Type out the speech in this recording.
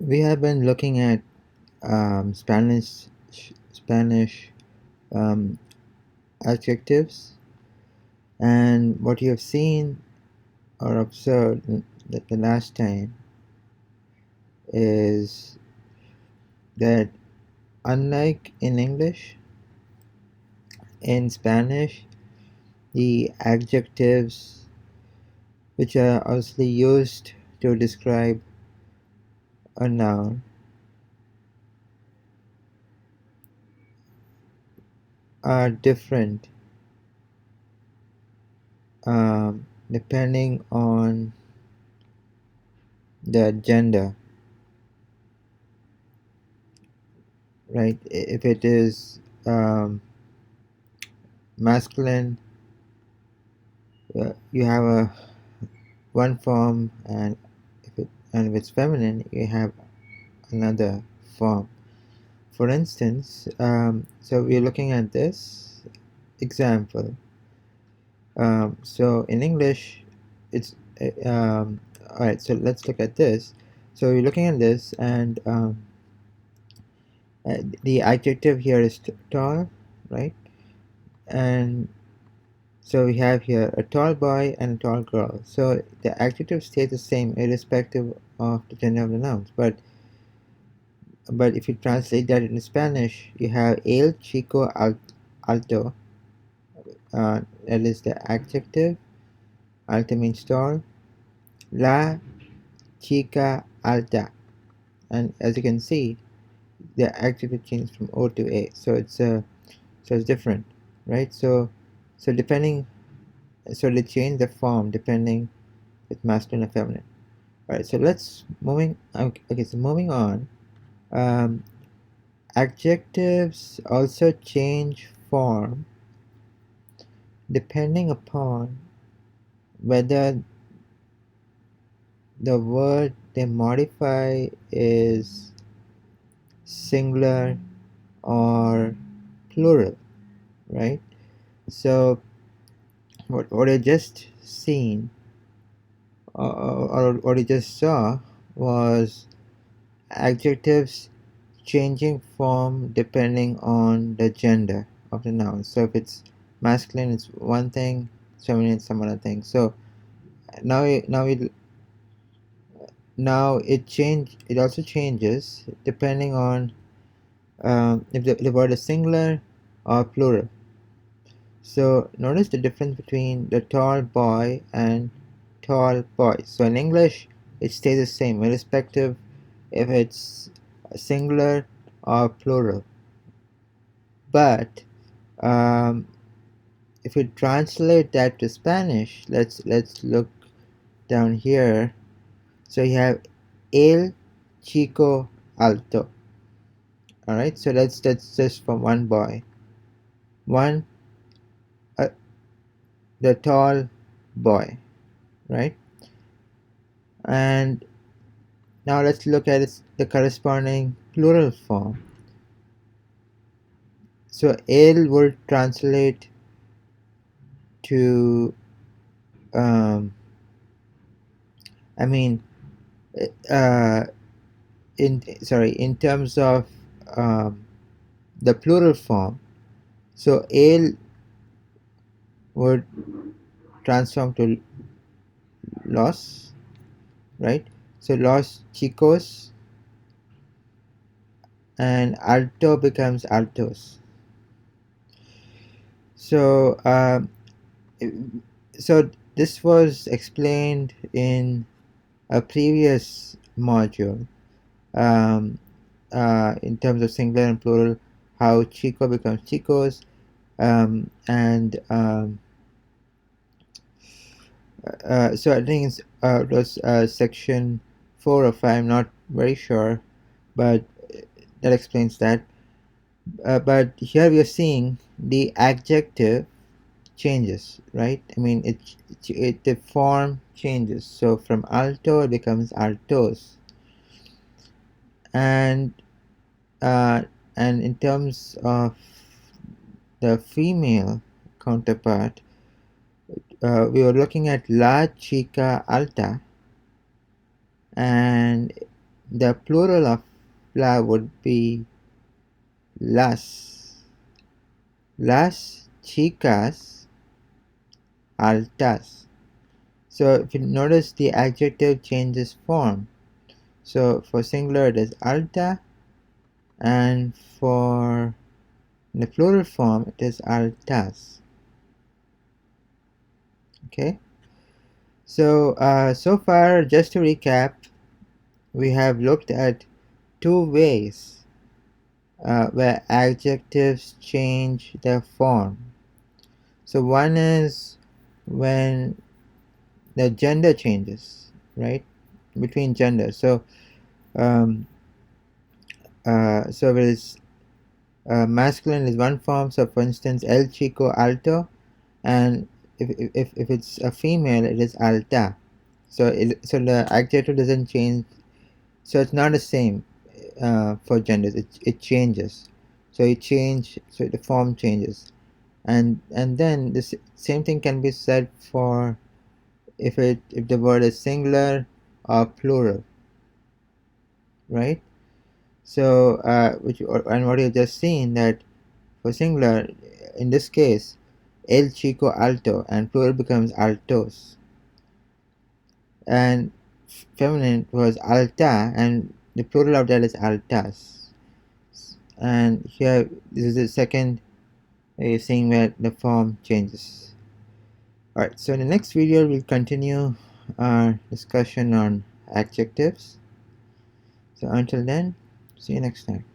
We have been looking at Spanish um, adjectives, and what you have seen or observed the last time is that unlike in English, in Spanish, the adjectives which are obviously used to describe a noun are different depending on the gender, right? If it is masculine, you have a one form, and if it's feminine, you have another form. For instance, so we're looking at this example. So in English, it's all right. So let's look at this. So you're looking at this, and the adjective here is tall, right? And so we have here a tall boy and a tall girl. So the adjective stays the same irrespective of the gender of the nouns. But if you translate that into Spanish, you have el chico alto. That is the adjective. Alto means tall. La chica alta. And as you can see, the adjective changed from O to A. So it's different, right? So depending, so they change the form depending if masculine or feminine. All right. So let's moving. Okay. So moving on. Um, Adjectives also change form depending upon whether the word they modify is singular or plural, right? So what I just seen or what I just saw was adjectives changing form depending on the gender of the noun. So if it's masculine, it's one thing; feminine, it's some other thing. So now it also changes depending on if the word is singular or plural. So notice the difference between the tall boy and tall boys. So in English, it stays the same irrespective if it's singular or plural. But um, if you translate that to Spanish, let's look down here. So you have el chico alto. All right, so that's just for one boy. One, uh, the tall boy, right? And now let's look at the corresponding plural form. So el would translate to, um, I mean, uh, in terms of um, the plural form. So el would transform to los, right? So los chicos, and alto becomes altos. So so this was explained in a previous module, um, in terms of singular and plural, how chico becomes chicos, and so I think it was section 4 or 5, I'm not very sure, but that explains that. But here we are seeing the adjective changes, right? I mean, the form changes. So from alto it becomes altos, and uh, and in terms of the female counterpart, we were looking at la chica alta, and the plural of la would be las chicas altas. So if you notice, the adjective changes form. So for singular it is alta, and for the plural form it is altas. Okay, so so far, just to recap, we have looked at two ways where adjectives change their form. So one is when the gender changes, right, between genders. So so it is masculine is one form. So for instance, el chico alto, and if it's a female, it is alta. So the adjective doesn't change. So it's not the same for genders. It changes. So it change. So the form changes, and then the same thing can be said for if the word is singular or plural, right? So and what you've just seen, that for singular, in this case, el chico alto, and plural becomes altos, and feminine was alta, and the plural of that is altas. And here this is the second seeing where the form changes. Alright, so in the next video we'll continue our discussion on adjectives. So until then, see you next time.